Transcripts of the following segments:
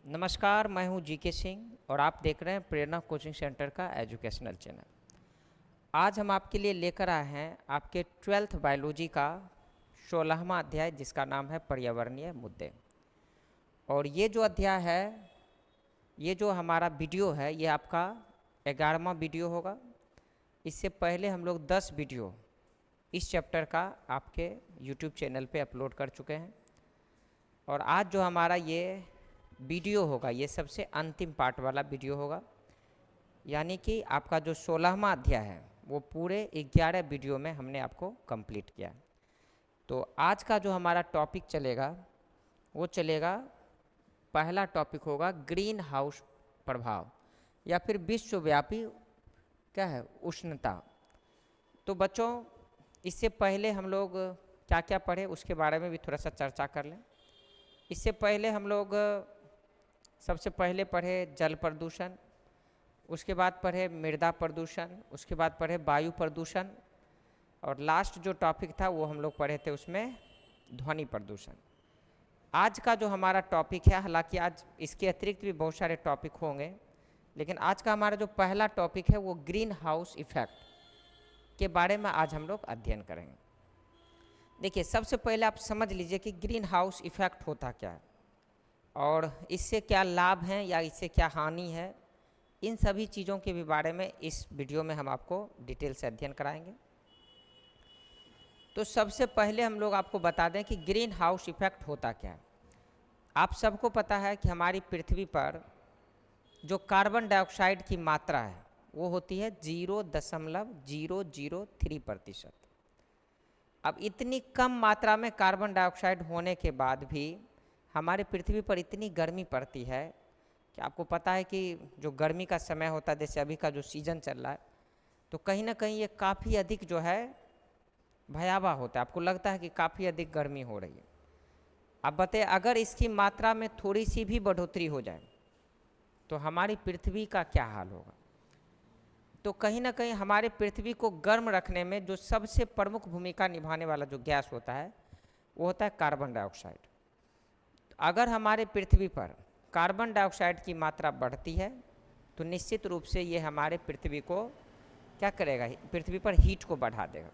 नमस्कार, मैं हूं जीके सिंह और आप देख रहे हैं प्रेरणा कोचिंग सेंटर का एजुकेशनल चैनल। आज हम आपके लिए लेकर आए हैं आपके 12th बायोलॉजी का 16वां अध्याय, जिसका नाम है पर्यावरणीय मुद्दे। और ये जो अध्याय है, ये जो हमारा वीडियो है, ये आपका 11वां वीडियो होगा। इससे पहले हम लोग 10 वीडियो इस चैप्टर का आपके यूट्यूब चैनल पे अपलोड कर चुके हैं। और आज जो हमारा ये वीडियो होगा, ये सबसे अंतिम पार्ट वाला वीडियो होगा, यानी कि आपका जो 16वां अध्याय है वो पूरे 11 वीडियो में हमने आपको कंप्लीट किया। तो आज का जो हमारा टॉपिक चलेगा वो चलेगा, पहला टॉपिक होगा ग्रीन हाउस प्रभाव या फिर विश्वव्यापी क्या है, उष्णता। तो बच्चों, इससे पहले हम लोग क्या क्या पढ़े उसके बारे में भी थोड़ा सा चर्चा कर लें। इससे पहले हम लोग सबसे पहले पढ़े जल प्रदूषण, उसके बाद पढ़े मृदा प्रदूषण, उसके बाद पढ़े वायु प्रदूषण, और लास्ट जो टॉपिक था वो हम लोग पढ़े थे उसमें ध्वनि प्रदूषण। आज का जो हमारा टॉपिक है, हालांकि आज इसके अतिरिक्त भी बहुत सारे टॉपिक होंगे, लेकिन आज का हमारा जो पहला टॉपिक है वो ग्रीन हाउस इफेक्ट के बारे में आज हम लोग अध्ययन करेंगे। देखिए, सबसे पहले आप समझ लीजिए कि ग्रीन हाउस इफेक्ट होता क्या है और इससे क्या लाभ हैं या इससे क्या हानि है। इन सभी चीज़ों के भी बारे में इस वीडियो में हम आपको डिटेल से अध्ययन कराएंगे। तो सबसे पहले हम लोग आपको बता दें कि ग्रीन हाउस इफेक्ट होता क्या है। आप सबको पता है कि हमारी पृथ्वी पर जो कार्बन डाइऑक्साइड की मात्रा है वो होती है 0.003%। अब इतनी कम मात्रा में कार्बन डाइऑक्साइड होने के बाद भी हमारे पृथ्वी पर इतनी गर्मी पड़ती है कि आपको पता है कि जो गर्मी का समय होता है, जैसे अभी का जो सीज़न चल रहा है, तो कहीं ना कहीं ये काफ़ी अधिक जो है भयावह होता है। आपको लगता है कि काफ़ी अधिक गर्मी हो रही है। अब बताइए, अगर इसकी मात्रा में थोड़ी सी भी बढ़ोतरी हो जाए तो हमारी पृथ्वी का क्या हाल होगा। तो कहीं ना कहीं हमारे पृथ्वी को गर्म रखने में जो सबसे प्रमुख भूमिका निभाने वाला जो गैस होता है वो होता है कार्बन डाइऑक्साइड। अगर हमारे पृथ्वी पर कार्बन डाइऑक्साइड की मात्रा बढ़ती है तो निश्चित रूप से ये हमारे पृथ्वी को क्या करेगा, पृथ्वी पर हीट को बढ़ा देगा।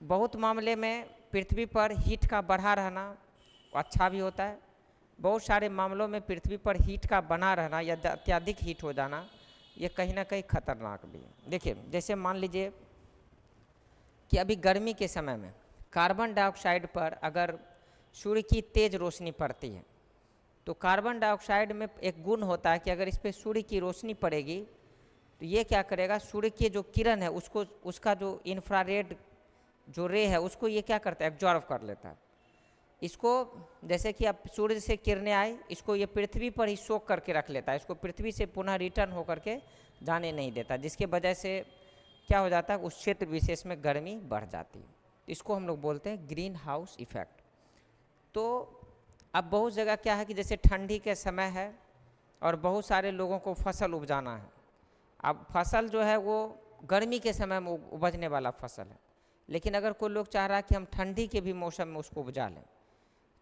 बहुत मामले में पृथ्वी पर हीट का बढ़ा रहना अच्छा भी होता है, बहुत सारे मामलों में पृथ्वी पर हीट का बना रहना या अत्यधिक हीट हो जाना ये कहीं ना कहीं खतरनाक भी है। देखिए, जैसे मान लीजिए कि अभी गर्मी के समय में कार्बन डाइऑक्साइड पर अगर सूर्य की तेज़ रोशनी पड़ती है तो कार्बन डाइऑक्साइड में एक गुण होता है कि अगर इस पर सूर्य की रोशनी पड़ेगी तो ये क्या करेगा, सूर्य की जो किरण है उसको, उसका जो इंफ्रारेड जो रे है उसको ये क्या करता है, एब्जॉर्व कर लेता है। इसको जैसे कि अब सूर्य से किरणें आई, इसको ये पृथ्वी पर ही सोख करके रख लेता है, इसको पृथ्वी से पुनः रिटर्न होकर के जाने नहीं देता, जिसके वजह से क्या हो जाता है, उस क्षेत्र विशेष में गर्मी बढ़ जाती है। इसको हम लोग बोलते हैं ग्रीन हाउस इफेक्ट। तो अब बहुत जगह क्या है कि जैसे ठंडी के समय है और बहुत सारे लोगों को फसल उपजाना है। अब फसल जो है वो गर्मी के समय में उपजने वाला फसल है, लेकिन अगर कोई लोग चाह रहा है कि हम ठंडी के भी मौसम में उसको उपजा लें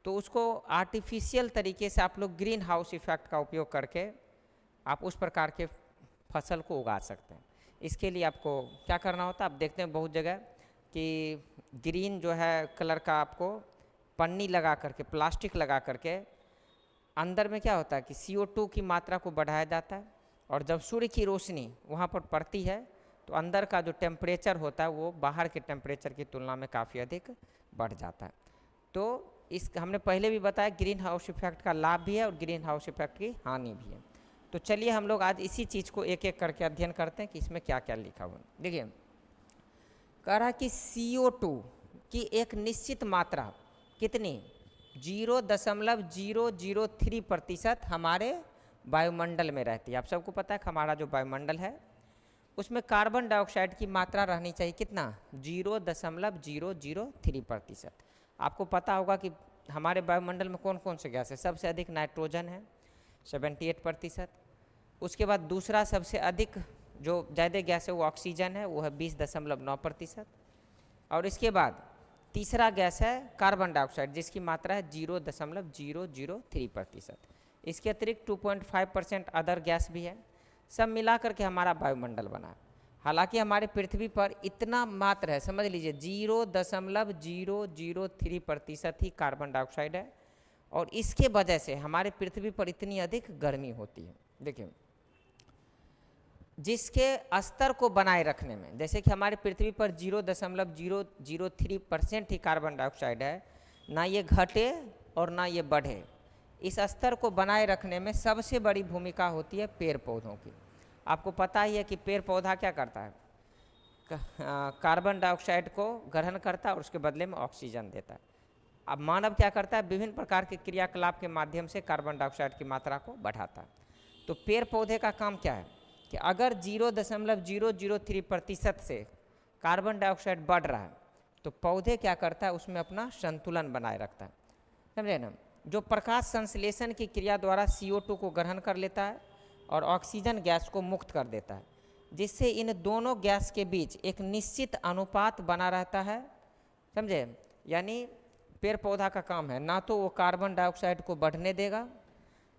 तो उसको आर्टिफिशियल तरीके से आप लोग ग्रीन हाउस इफेक्ट का उपयोग करके आप उस प्रकार के फसल को उगा सकते हैं। इसके लिए आपको क्या करना होता है, आप देखते हैं बहुत जगह कि ग्रीन जो है कलर का आपको पन्नी लगा करके, प्लास्टिक लगा करके, अंदर में क्या होता है कि CO2 की मात्रा को बढ़ाया जाता है, और जब सूर्य की रोशनी वहाँ पर पड़ती है तो अंदर का जो टेम्परेचर होता है वो बाहर के टेम्परेचर की तुलना में काफ़ी अधिक बढ़ जाता है। तो इस हमने पहले भी बताया ग्रीन हाउस इफेक्ट का लाभ भी है और ग्रीन हाउस इफेक्ट की हानि भी है। तो चलिए हम लोग आज इसी चीज़ को एक एक करके अध्ययन करते हैं कि इसमें क्या क्या लिखा हुआ है। देखिए, कह रहा है कि CO2 की एक निश्चित मात्रा कितनी, 0.003% हमारे वायुमंडल में रहती है। आप सबको पता है कि हमारा जो वायुमंडल है उसमें कार्बन डाइऑक्साइड की मात्रा रहनी चाहिए कितना, 0.003%। आपको पता होगा कि हमारे वायुमंडल में कौन कौन से गैस है, सबसे अधिक नाइट्रोजन है 78%, उसके बाद दूसरा सबसे अधिक जो ज़्यादा गैस है वो ऑक्सीजन है, वो है 20.9%, और इसके बाद तीसरा गैस है कार्बन डाइऑक्साइड जिसकी मात्रा है 0.003%। इसके अतिरिक्त 2.5% अदर गैस भी है। सब मिला करके हमारा वायुमंडल बना है। हालांकि हमारे पृथ्वी पर इतना मात्र है, समझ लीजिए 0.003% ही कार्बन डाइऑक्साइड है, और इसके वजह से हमारे पृथ्वी पर इतनी अधिक गर्मी होती है। देखिए, जिसके स्तर को बनाए रखने में, जैसे कि हमारे पृथ्वी पर 0.003% ही कार्बन डाइऑक्साइड है, ना ये घटे और ना ये बढ़े, इस स्तर को बनाए रखने में सबसे बड़ी भूमिका होती है पेड़ पौधों की। आपको पता ही है कि पेड़ पौधा क्या करता है, कार्बन डाइऑक्साइड को ग्रहण करता है और उसके बदले में ऑक्सीजन देता है। अब मानव क्या करता है, विभिन्न प्रकार के क्रियाकलाप के माध्यम से कार्बन डाइऑक्साइड की मात्रा को बढ़ाता है। तो पेड़ पौधे का काम क्या है कि अगर 0.003% से कार्बन डाइऑक्साइड बढ़ रहा है तो पौधे क्या करता है, उसमें अपना संतुलन बनाए रखता है, समझे ना। जो प्रकाश संश्लेषण की क्रिया द्वारा CO2 को ग्रहण कर लेता है और ऑक्सीजन गैस को मुक्त कर देता है, जिससे इन दोनों गैस के बीच एक निश्चित अनुपात बना रहता है, समझे। यानी पेड़ पौधा का काम है, ना तो वो कार्बन डाइऑक्साइड को बढ़ने देगा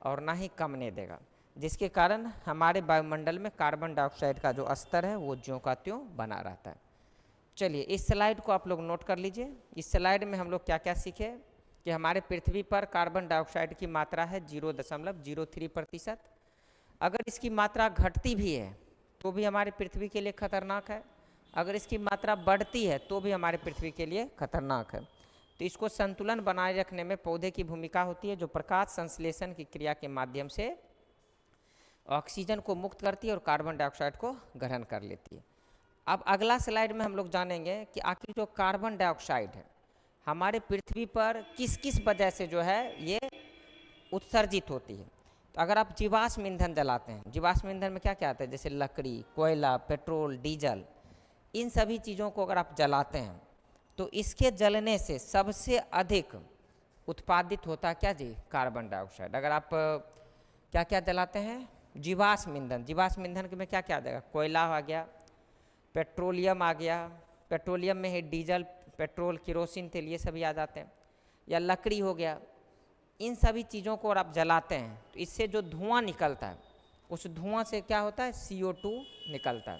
और ना ही कमने देगा, जिसके कारण हमारे वायुमंडल में कार्बन डाइऑक्साइड का जो स्तर है वो ज्यों का त्यों बना रहता है। चलिए, इस स्लाइड को आप लोग नोट कर लीजिए। इस स्लाइड में हम लोग क्या क्या सीखे कि हमारे पृथ्वी पर कार्बन डाइऑक्साइड की मात्रा है 0.03%। अगर इसकी मात्रा घटती भी है तो भी हमारे पृथ्वी के लिए खतरनाक है, अगर इसकी मात्रा बढ़ती है तो भी हमारे पृथ्वी के लिए खतरनाक है। तो इसको संतुलन बनाए रखने में पौधे की भूमिका होती है, जो प्रकाश संश्लेषण की क्रिया के माध्यम से ऑक्सीजन को मुक्त करती है और कार्बन डाइऑक्साइड को ग्रहण कर लेती है। अब अगला स्लाइड में हम लोग जानेंगे कि आखिर जो कार्बन डाइऑक्साइड है हमारे पृथ्वी पर किस किस वजह से जो है ये उत्सर्जित होती है। तो अगर आप जीवाश्म ईंधन जलाते हैं, जीवाश्म ईंधन में क्या क्या आता है, जैसे लकड़ी, कोयला, पेट्रोल, डीजल, इन सभी चीज़ों को अगर आप जलाते हैं तो इसके जलने से सबसे अधिक उत्पादित होता है क्या जी, कार्बन डाइऑक्साइड। अगर आप क्या क्या जलाते हैं, जीवाश्म ईंधन, जीवाश्म ईंधन में क्या क्या आ जाएगा, कोयला आ गया, पेट्रोलियम आ गया, पेट्रोलियम में है डीजल, पेट्रोल, केरोसिन, तेल, ये सभी आ जाते हैं, या लकड़ी हो गया। इन सभी चीज़ों को अगर आप जलाते हैं तो इससे जो धुआं निकलता है उस धुआं से क्या होता है, CO2 निकलता है।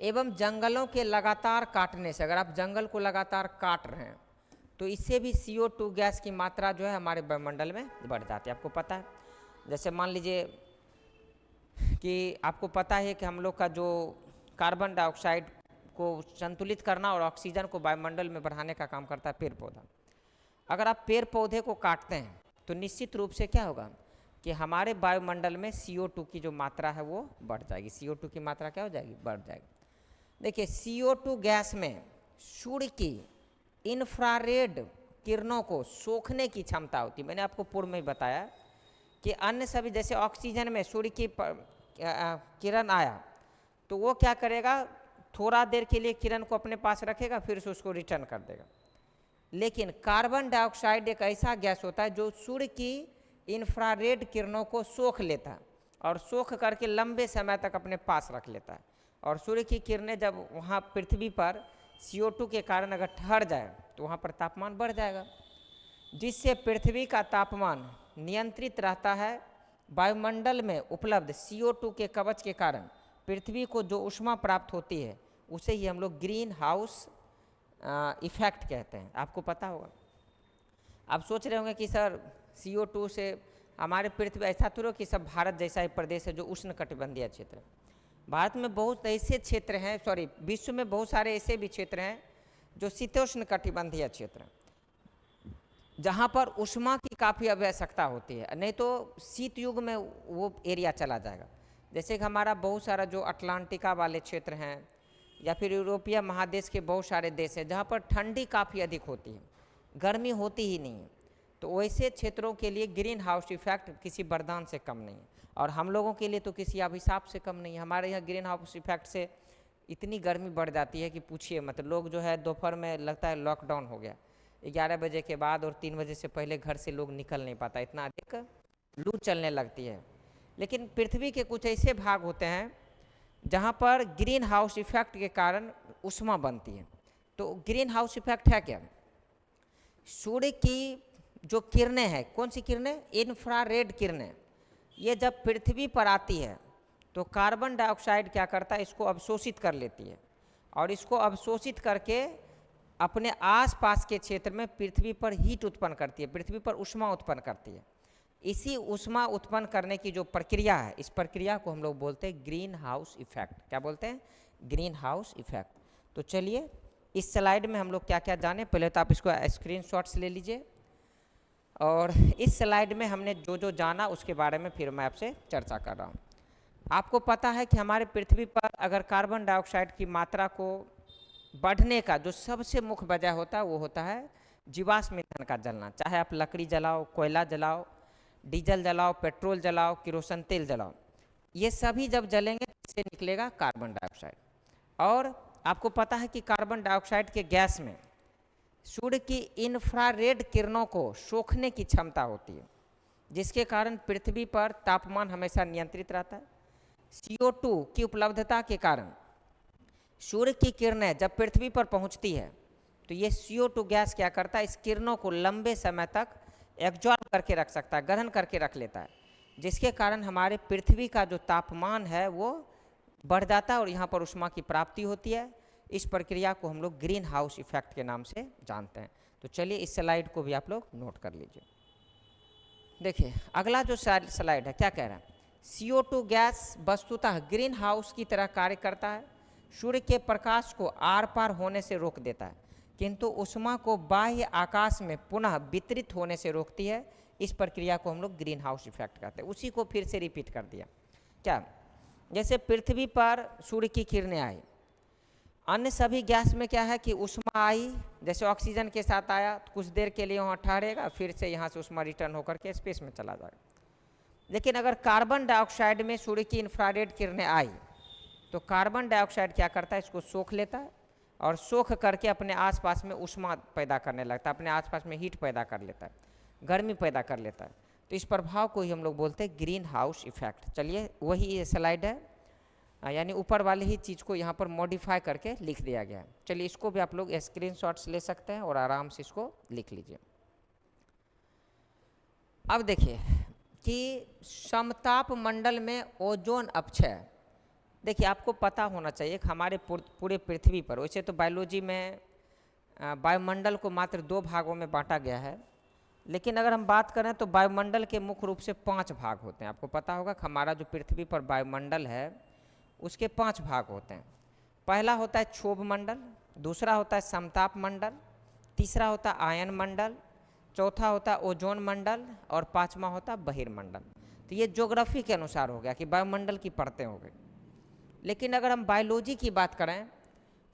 एवं जंगलों के लगातार काटने से, अगर आप जंगल को लगातार काट रहे हैं तो इससे भी CO2 गैस की मात्रा जो है हमारे वायुमंडल में बढ़ जाती है। आपको पता है, जैसे मान लीजिए कि आपको पता है कि हम लोग का जो कार्बन डाइऑक्साइड को संतुलित करना और ऑक्सीजन को वायुमंडल में बढ़ाने का काम करता है पेड़ पौधा। अगर आप पेड़ पौधे को काटते हैं तो निश्चित रूप से क्या होगा कि हमारे वायुमंडल में CO2 की जो मात्रा है वो बढ़ जाएगी। CO2 की मात्रा क्या हो जाएगी, बढ़ जाएगी। देखिए, CO2 गैस में सूर्य की इंफ्रारेड किरणों को सोखने की क्षमता होती है। मैंने आपको पूर्व में बताया कि अन्य सभी, जैसे ऑक्सीजन में सूर्य की किरण आया तो वो क्या करेगा, थोड़ा देर के लिए किरण को अपने पास रखेगा, फिर से उसको रिटर्न कर देगा। लेकिन कार्बन डाइऑक्साइड एक ऐसा गैस होता है जो सूर्य की इंफ्रारेड किरणों को सोख लेता है और सोख करके लंबे समय तक अपने पास रख लेता है। और सूर्य की किरणें जब वहाँ पृथ्वी पर CO2 के कारण अगर ठहर जाए तो वहाँ पर तापमान बढ़ जाएगा, जिससे पृथ्वी का तापमान नियंत्रित रहता है। वायुमंडल में उपलब्ध CO2 के कवच के कारण पृथ्वी को जो ऊष्मा प्राप्त होती है उसे ही हम लोग ग्रीन हाउस इफेक्ट कहते हैं। आपको पता होगा। आप सोच रहे होंगे कि सर CO2 से हमारे पृथ्वी, ऐसा तो कि सब भारत जैसा ही प्रदेश है जो उष्ण कटिबंधीय क्षेत्र है। भारत में बहुत ऐसे क्षेत्र हैं, विश्व में बहुत सारे ऐसे भी क्षेत्र हैं जो शीतोष्ण कटिबंधीय क्षेत्र हैं, जहाँ पर ऊष्मा की काफ़ी आवश्यकता होती है, नहीं तो शीत युग में वो एरिया चला जाएगा। जैसे कि हमारा बहुत सारा जो अटलांटिका वाले क्षेत्र हैं या फिर यूरोपीय महादेश के बहुत सारे देश हैं जहाँ पर ठंडी काफ़ी अधिक होती है, गर्मी होती ही नहीं है। तो वैसे क्षेत्रों के लिए ग्रीन हाउस इफेक्ट किसी वरदान से कम नहीं है, और हम लोगों के लिए तो किसी अभिशाप से कम नहीं है। हमारे यहाँ ग्रीन हाउस इफेक्ट से इतनी गर्मी बढ़ जाती है कि पूछिए मत। लोग जो है दोपहर में लगता है लॉकडाउन हो गया, 11 बजे के बाद और 3 बजे से पहले घर से लोग निकल नहीं पाता, इतना अधिक लू चलने लगती है। लेकिन पृथ्वी के कुछ ऐसे भाग होते हैं जहाँ पर ग्रीन हाउस इफेक्ट के कारण ऊष्मा बनती है। तो ग्रीन हाउस इफेक्ट है क्या, सूर्य की जो किरणें हैं, कौन सी किरणें? इंफ्रारेड किरणें। ये जब पृथ्वी पर आती है तो कार्बन डाइऑक्साइड क्या करता है, इसको अवशोषित कर लेती है और इसको अवशोषित करके अपने आसपास के क्षेत्र में पृथ्वी पर हीट उत्पन्न करती है, पृथ्वी पर ऊष्मा उत्पन्न करती है। इसी ऊष्मा उत्पन्न करने की जो प्रक्रिया है, इस प्रक्रिया को हम लोग बोलते हैं ग्रीन हाउस इफेक्ट। क्या बोलते हैं? Green house effect. तो चलिए इस स्लाइड में हम लोग क्या क्या जाने, पहले तो आप इसको स्क्रीनशॉट्स ले लीजिए और इस स्लाइड में हमने जो जो जाना उसके बारे में फिर मैं आपसे चर्चा कर रहा हूँ। आपको पता है कि हमारे पृथ्वी पर अगर कार्बन डाइऑक्साइड की मात्रा को बढ़ने का जो सबसे मुख्य वजह होता है वो होता है जीवाश्म ईंधन का जलना। चाहे आप लकड़ी जलाओ, कोयला जलाओ, डीजल जलाओ, पेट्रोल जलाओ, किरोसिन तेल जलाओ, ये सभी जब जलेंगे इससे निकलेगा कार्बन डाइऑक्साइड। और आपको पता है कि कार्बन डाइऑक्साइड के गैस में सूर्य की इंफ्रारेड किरणों को सोखने की क्षमता होती है, जिसके कारण पृथ्वी पर तापमान हमेशा नियंत्रित रहता है। CO2 की उपलब्धता के कारण सूर्य की किरणें जब पृथ्वी पर पहुंचती है तो ये CO2 गैस क्या करता है, इस किरणों को लंबे समय तक एब्जॉर्ब करके रख सकता है, ग्रहण करके रख लेता है, जिसके कारण हमारे पृथ्वी का जो तापमान है वो बढ़ जाता है और यहाँ पर ऊष्मा की प्राप्ति होती है। इस प्रक्रिया को हम लोग ग्रीन हाउस इफेक्ट के नाम से जानते हैं। तो चलिए इस स्लाइड को भी आप लोग नोट कर लीजिए। देखिए अगला जो स्लाइड है क्या कह रहा है, CO2 गैस वस्तुतः ग्रीन हाउस की तरह कार्य करता है, सूर्य के प्रकाश को आर पार होने से रोक देता है, किंतु ऊष्मा को बाह्य आकाश में पुनः वितरित होने से रोकती है। इस प्रक्रिया को हम लोग ग्रीन हाउस इफेक्ट कहते हैं। उसी को फिर से रिपीट कर दिया। क्या? जैसे पृथ्वी पर सूर्य की किरणें आई, अन्य सभी गैस में क्या है कि ऊष्मा आई, जैसे ऑक्सीजन के साथ आया तो कुछ देर के लिए वहाँ ठहरेगा, फिर से यहाँ से ऊष्मा रिटर्न होकर के स्पेस में चला जाएगा। लेकिन अगर कार्बन डाइऑक्साइड में सूर्य की इंफ्रारेड किरणें आई तो कार्बन डाइऑक्साइड क्या करता है, इसको सोख लेता है और सोख करके अपने आसपास में ऊष्मा पैदा करने लगता है, अपने आसपास में हीट पैदा कर लेता है, गर्मी पैदा कर लेता है। तो इस प्रभाव को ही हम लोग बोलते हैं ग्रीन हाउस इफेक्ट। चलिए वही ये स्लाइड है, यानी ऊपर वाली ही चीज़ को यहाँ पर मॉडिफाई करके लिख दिया गया है। चलिए इसको भी आप लोग स्क्रीनशॉट्स ले सकते हैं और आराम से इसको लिख लीजिए। अब देखिए कि समताप मंडल में ओजोन अपक्षय, देखिए आपको पता होना चाहिए कि हमारे पूरे पृथ्वी पर, वैसे तो बायोलॉजी में वायुमंडल को मात्र 2 भागों में बांटा गया है, लेकिन अगर हम बात करें तो वायुमंडल के मुख्य रूप से 5 भाग होते हैं। आपको पता होगा कि हमारा जो पृथ्वी पर वायुमंडल है उसके 5 भाग होते हैं। पहला होता है क्षोभ मंडल, दूसरा होता है समताप मंडल, तीसरा होता है आयन मंडल, चौथा होता है ओजोन मंडल और 5वां होता है बहिर्मंडल। तो ये ज्योग्राफी के अनुसार हो गया कि वायुमंडल की परतें हो गई। लेकिन अगर हम बायोलॉजी की बात करें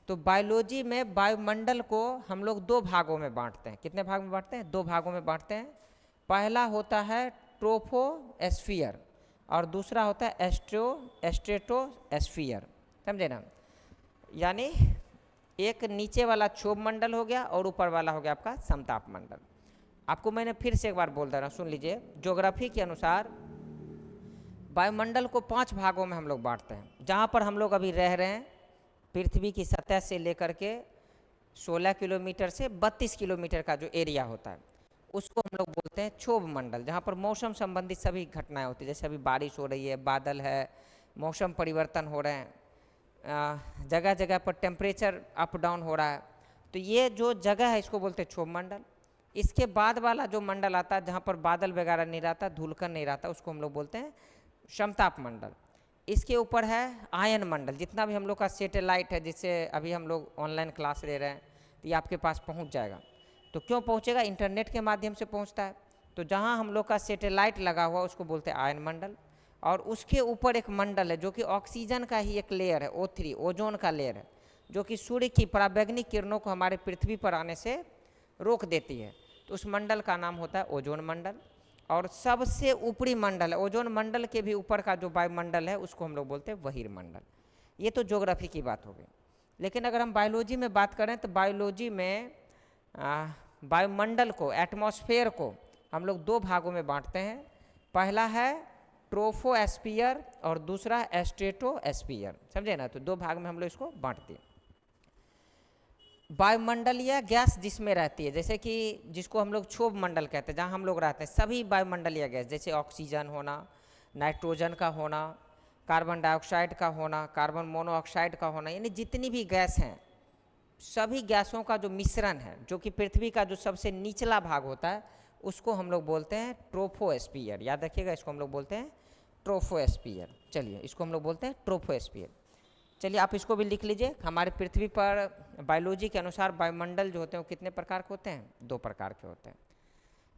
तो बायोलॉजी में वायुमंडल को हम लोग 2 भागों में बांटते हैं। कितने भाग में बांटते हैं? 2 भागों में बांटते हैं। पहला होता है ट्रोपोस्फीयर और दूसरा होता है स्ट्रेटोस्फीयर। समझे ना? यानी एक नीचे वाला क्षोभ मंडल हो गया और ऊपर वाला हो गया आपका समताप मंडल। आपको मैंने फिर से एक बार बोल दे रहा हूँ, सुन लीजिए। ज्योग्राफी के अनुसार वायुमंडल को 5 भागों में हम लोग बांटते हैं। जहाँ पर हम लोग अभी रह रहे हैं, पृथ्वी की सतह से लेकर के 16 किलोमीटर से 32 किलोमीटर का जो एरिया होता है उसको हम लोग बोलते हैं क्षोभ मंडल, जहाँ पर मौसम संबंधित सभी घटनाएं होती है। जैसे अभी बारिश हो रही है, बादल है, मौसम परिवर्तन हो रहे हैं, जगह जगह पर टेम्परेचर अप डाउन हो रहा है, तो ये जो जगह है इसको बोलते हैं क्षोभ मंडल। इसके बाद वाला जो मंडल आता है जहाँ पर बादल वगैरह नहीं रहता, धूलकण नहीं रहता, उसको हम लोग बोलते हैं समताप मंडल। इसके ऊपर है आयन मंडल। जितना भी हम लोग का सैटेलाइट है, जिससे अभी हम लोग ऑनलाइन क्लास ले रहे हैं, तो ये आपके पास पहुंच जाएगा। तो क्यों पहुंचेगा? इंटरनेट के माध्यम से पहुंचता है। तो जहां हम लोग का सैटेलाइट लगा हुआ उसको बोलते हैं आयन मंडल। और उसके ऊपर एक मंडल है जो कि ऑक्सीजन का ही एक लेयर है, O3, ओजोन का लेयर है, जो कि सूर्य की पराबैंगनी किरणों को हमारे पृथ्वी पर आने से रोक देती है। तो उस मंडल का नाम होता है ओजोन मंडल। और सबसे ऊपरी मंडल है, ओजोन मंडल के भी ऊपर का जो वायुमंडल है उसको हम लोग बोलते हैं बहिर्मंडल। ये तो ज्योग्राफी की बात हो गई। लेकिन अगर हम बायोलॉजी में बात करें तो बायोलॉजी में वायुमंडल को, एटमॉस्फेयर को हम लोग 2 भागों में बांटते हैं। पहला है ट्रोपोस्फीयर और दूसरा स्ट्रेटोस्फीयर। समझे ना? तो 2 भाग में हम लोग इसको बांटते हैं। वायुमंडलीय गैस जिसमें रहती है, जैसे कि जिसको हम लोग क्षोभ मंडल कहते हैं, जहाँ हम लोग रहते हैं, सभी वायुमंडलीय गैस जैसे ऑक्सीजन होना, नाइट्रोजन का होना, कार्बन डाइऑक्साइड का होना, कार्बन मोनोऑक्साइड का होना, यानी जितनी भी गैस हैं सभी गैसों का जो मिश्रण है, जो कि पृथ्वी का जो सबसे निचला भाग होता है उसको हम लोग बोलते हैं ट्रोफोस्फीयर। याद रखिएगा, इसको हम लोग बोलते हैं ट्रोफोस्फीयर। चलिए, इसको हम लोग बोलते हैं ट्रोफोस्फीयर। चलिए, आप इसको भी लिख लीजिए। हमारे पृथ्वी पर बायोलॉजी के अनुसार वायुमंडल जो होते हैं वो कितने प्रकार के होते हैं? 2 प्रकार के होते हैं।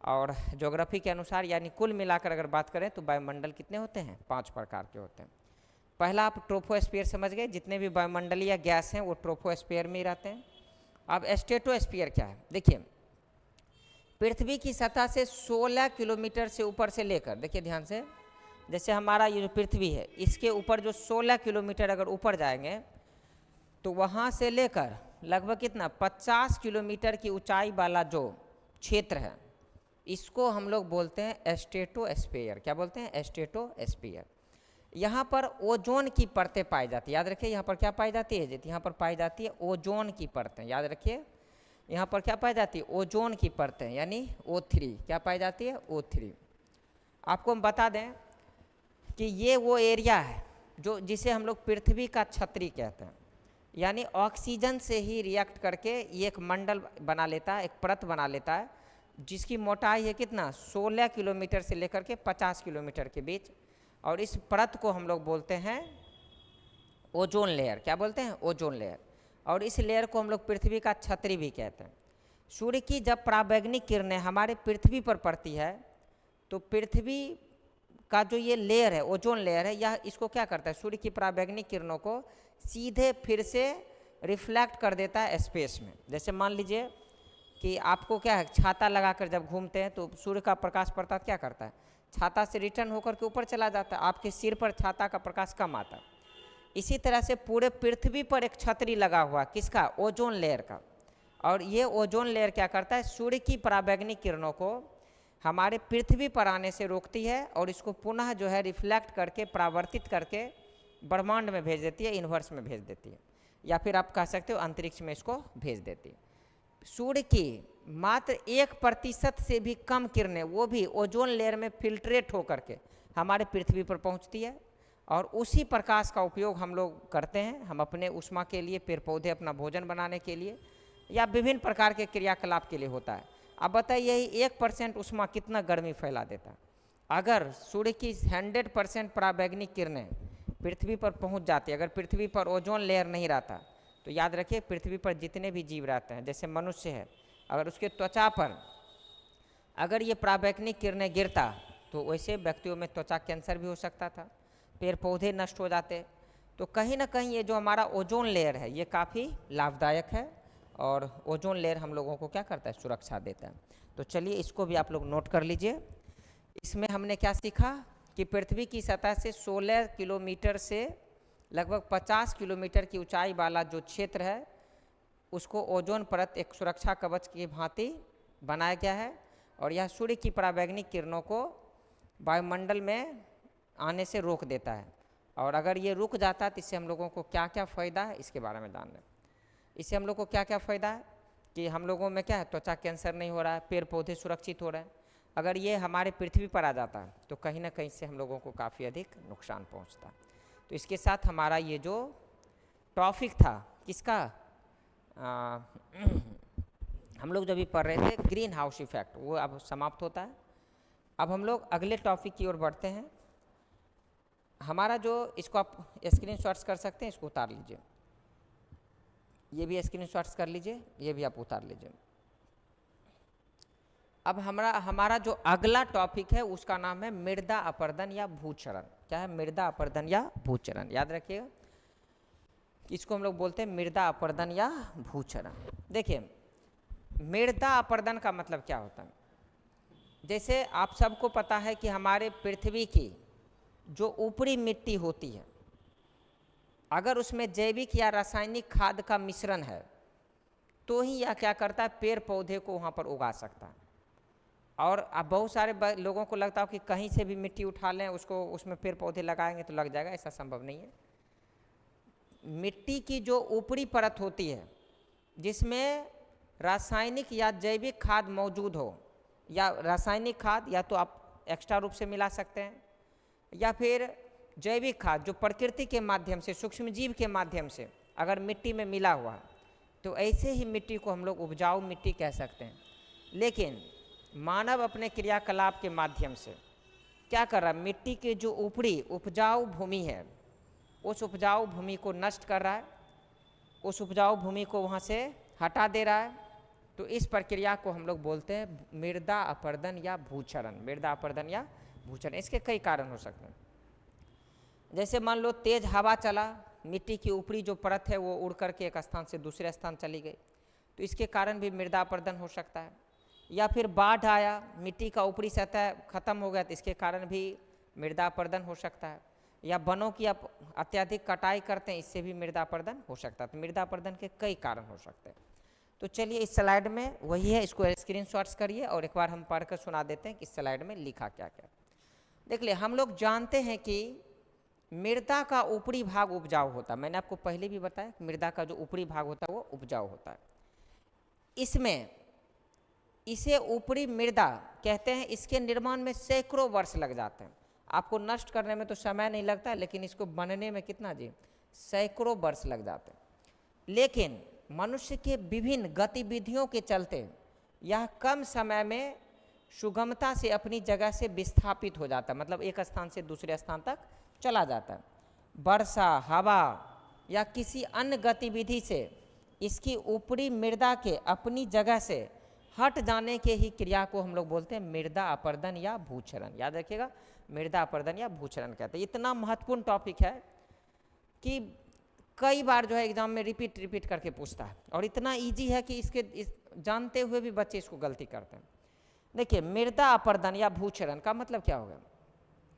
और ज्योग्राफी के अनुसार यानी कुल मिलाकर अगर बात करें तो वायुमंडल कितने होते हैं? 5 प्रकार के होते हैं। पहला आप ट्रोफोस्फीयर समझ गए, जितने भी वायुमंडलीय गैस हैं वो ट्रोफोस्फीयर में ही रहते हैं। अब स्ट्रेटोस्फीयर क्या है? देखिए, पृथ्वी की सतह से 16 किलोमीटर से ऊपर से लेकर, देखिए ध्यान से, जैसे हमारा ये जो पृथ्वी है इसके ऊपर जो 16 किलोमीटर अगर ऊपर जाएंगे तो वहाँ से लेकर लगभग कितना 50 किलोमीटर की ऊंचाई वाला जो क्षेत्र है इसको हम लोग बोलते हैं स्ट्रेटोस्फीयर। क्या बोलते हैं? स्ट्रेटोस्फीयर। यहाँ पर ओजोन की परतें पाई जाती है। याद रखिए, यहाँ पर क्या पाई जाती है? यहाँ पर पाई जाती है ओजोन की परतें। याद रखिए, यहाँ पर क्या पाई जाती है? ओजोन की परतें, यानी O3। क्या पाई जाती है? O3। आपको हम बता दें कि ये वो एरिया है जो जिसे हम लोग पृथ्वी का छतरी कहते हैं, यानी ऑक्सीजन से ही रिएक्ट करके ये एक मंडल बना लेता है, एक परत बना लेता है, जिसकी मोटाई है कितना? 16 किलोमीटर से लेकर के 50 किलोमीटर के बीच। और इस परत को हम लोग बोलते हैं ओजोन लेयर। क्या बोलते हैं? Ozone layer. और इस लेयर को हम लोग पृथ्वी का छतरी भी कहते हैं। सूर्य की जब पराबैंगनी किरणें हमारे पृथ्वी पर पड़ती है तो पृथ्वी का जो ये लेयर है, ओजोन लेयर है, यह इसको क्या करता है? सूर्य की पराबैंगनी किरणों को सीधे फिर से रिफ्लेक्ट कर देता है स्पेस में। जैसे मान लीजिए कि आपको क्या है, छाता लगाकर जब घूमते हैं तो सूर्य का प्रकाश पड़ता है, क्या करता है? छाता से रिटर्न होकर के ऊपर चला जाता है, आपके सिर पर छाता का प्रकाश कम आता है। इसी तरह से पूरे पृथ्वी पर एक छतरी लगा हुआ, किसका? ओजोन लेयर का। और ये ओजोन लेयर क्या करता है? सूर्य की पराबैंगनी किरणों को हमारे पृथ्वी पर आने से रोकती है और इसको पुनः जो है रिफ्लेक्ट करके, परावर्तित करके ब्रह्मांड में भेज देती है, यूनिवर्स में भेज देती है, या फिर आप कह सकते हो अंतरिक्ष में इसको भेज देती है। सूर्य की मात्र 1% से भी कम किरणें, वो भी ओजोन लेयर में फिल्ट्रेट होकर के हमारे पृथ्वी पर पहुंचती है, और उसी प्रकाश का उपयोग हम लोग करते हैं, हम अपने ऊष्मा के लिए, पेड़ पौधे अपना भोजन बनाने के लिए, या विभिन्न प्रकार के क्रियाकलाप के लिए होता है। अब बताइए, यही 1% ऊष्मा कितना गर्मी फैला देता है? अगर सूर्य की 100% पराबैंगनी किरणें पृथ्वी पर पहुंच जाती, अगर पृथ्वी पर ओजोन लेयर नहीं रहता, तो याद रखिए पृथ्वी पर जितने भी जीव रहते हैं, जैसे मनुष्य है, अगर उसके त्वचा पर अगर ये पराबैंगनी किरणें गिरता तो वैसे व्यक्तियों में त्वचा कैंसर भी हो सकता था, पेड़ पौधे नष्ट हो जाते। तो कहीं ना कहीं ये जो हमारा ओजोन लेयर है ये काफ़ी लाभदायक है, और ओजोन लेयर हम लोगों को क्या करता है? सुरक्षा देता है। तो चलिए, इसको भी आप लोग नोट कर लीजिए। इसमें हमने क्या सीखा कि पृथ्वी की सतह से 16 किलोमीटर से लगभग 50 किलोमीटर की ऊंचाई वाला जो क्षेत्र है उसको ओजोन परत एक सुरक्षा कवच की भांति बनाया गया है, और यह सूर्य की पराबैंगनी किरणों को वायुमंडल में आने से रोक देता है। और अगर ये रुक जाता है तो इससे हम लोगों को क्या क्या फ़ायदा है इसके बारे में जान लें। इससे हम लोग को क्या क्या फ़ायदा है कि हम लोगों में क्या है, त्वचा कैंसर नहीं हो रहा है, पेड़ पौधे सुरक्षित हो रहे हैं। अगर ये हमारे पृथ्वी पर आ जाता है तो कहीं ना कहीं से हम लोगों को काफ़ी अधिक नुकसान पहुंचता है। तो इसके साथ हमारा ये जो टॉपिक था किसका, हम लोग जब भी पढ़ रहे थे ग्रीन हाउस इफेक्ट, वो अब समाप्त होता है। अब हम लोग अगले टॉपिक की ओर बढ़ते हैं। हमारा जो, इसको आप स्क्रीन शॉट्स कर सकते हैं, इसको उतार लीजिए, ये भी स्क्रीन शॉट्स कर लीजिए, ये भी आप उतार लीजिए। अब हमारा जो अगला टॉपिक है उसका नाम है मृदा अपरदन या भूचरण। क्या है? मृदा अपरदन या भूचरण। याद रखिएगा, इसको हम लोग बोलते हैं मृदा अपरदन या भूचरण। देखिए, मृदा अपरदन का मतलब क्या होता है? जैसे आप सबको पता है कि हमारे पृथ्वी की जो ऊपरी मिट्टी होती है, अगर उसमें जैविक या रासायनिक खाद का मिश्रण है तो ही यह क्या करता है, पेड़ पौधे को वहाँ पर उगा सकता है। और अब बहुत सारे लोगों को लगता है कि कहीं से भी मिट्टी उठा लें, उसको उसमें पेड़ पौधे लगाएंगे तो लग जाएगा, ऐसा संभव नहीं है। मिट्टी की जो ऊपरी परत होती है जिसमें रासायनिक या जैविक खाद मौजूद हो, या रासायनिक खाद या तो आप एक्स्ट्रा रूप से मिला सकते हैं, या फिर जैविक खाद जो प्रकृति के माध्यम से, सूक्ष्मजीव के माध्यम से अगर मिट्टी में मिला हुआ है, तो ऐसे ही मिट्टी को हम लोग उपजाऊ मिट्टी कह सकते हैं। लेकिन मानव अपने क्रियाकलाप के माध्यम से क्या कर रहा है, मिट्टी के जो ऊपरी उपजाऊ भूमि है, उस उपजाऊ भूमि को नष्ट कर रहा है, उस उपजाऊ भूमि को वहाँ से हटा दे रहा है। तो इस प्रक्रिया को हम लोग बोलते हैं मृदा अपरदन या भूक्षरण। मृदा अपरदन या भूक्षरण, इसके कई कारण हो सकते हैं। जैसे मान लो तेज हवा चला, मिट्टी की ऊपरी जो परत है वो उड़ करके एक स्थान से दूसरे स्थान चली गई, तो इसके कारण भी मृदा अपरदन हो सकता है। या फिर बाढ़ आया, मिट्टी का ऊपरी सतह खत्म हो गया, तो इसके कारण भी मृदा अपरदन हो सकता है। या वनों की आप अत्यधिक कटाई करते हैं, इससे भी मृदा अपरदन हो सकता है। तो मृदा अपरदन के कई कारण हो सकते हैं। तो चलिए इस स्लाइड में वही है, इसको स्क्रीनशॉट्स करिए और एक बार हम पढ़कर सुना देते हैं कि इस स्लाइड में लिखा क्या क्या। देख लिए, हम लोग जानते हैं कि मृदा का ऊपरी भाग उपजाऊ होता है। मैंने आपको पहले भी बताया कि मृदा का जो ऊपरी भाग होता है वो उपजाऊ होता है। इसमें इसे ऊपरी मृदा कहते हैं। इसके निर्माण में सैकड़ों वर्ष लग जाते हैं। आपको नष्ट करने में तो समय नहीं लगता, लेकिन इसको बनने में कितना जी, सैकड़ों वर्ष लग जाते हैं। लेकिन मनुष्य के विभिन्न गतिविधियों के चलते यह कम समय में सुगमता से अपनी जगह से विस्थापित हो जाता है, मतलब एक स्थान से दूसरे स्थान तक चला जाता है। वर्षा, हवा या किसी अन्य गतिविधि से इसकी ऊपरी मृदा के अपनी जगह से हट जाने के ही क्रिया को हम लोग बोलते हैं मृदा अपरदन या भूक्षरण। याद रखिएगा, मृदा अपरदन या भूक्षरण कहते हैं। इतना महत्वपूर्ण टॉपिक है कि कई बार जो है एग्जाम में रिपीट करके पूछता है, और इतना इजी है कि इस जानते हुए भी बच्चे इसको गलती करते हैं। देखिए, मृदा अपरदन या भूक्षरण का मतलब क्या होगा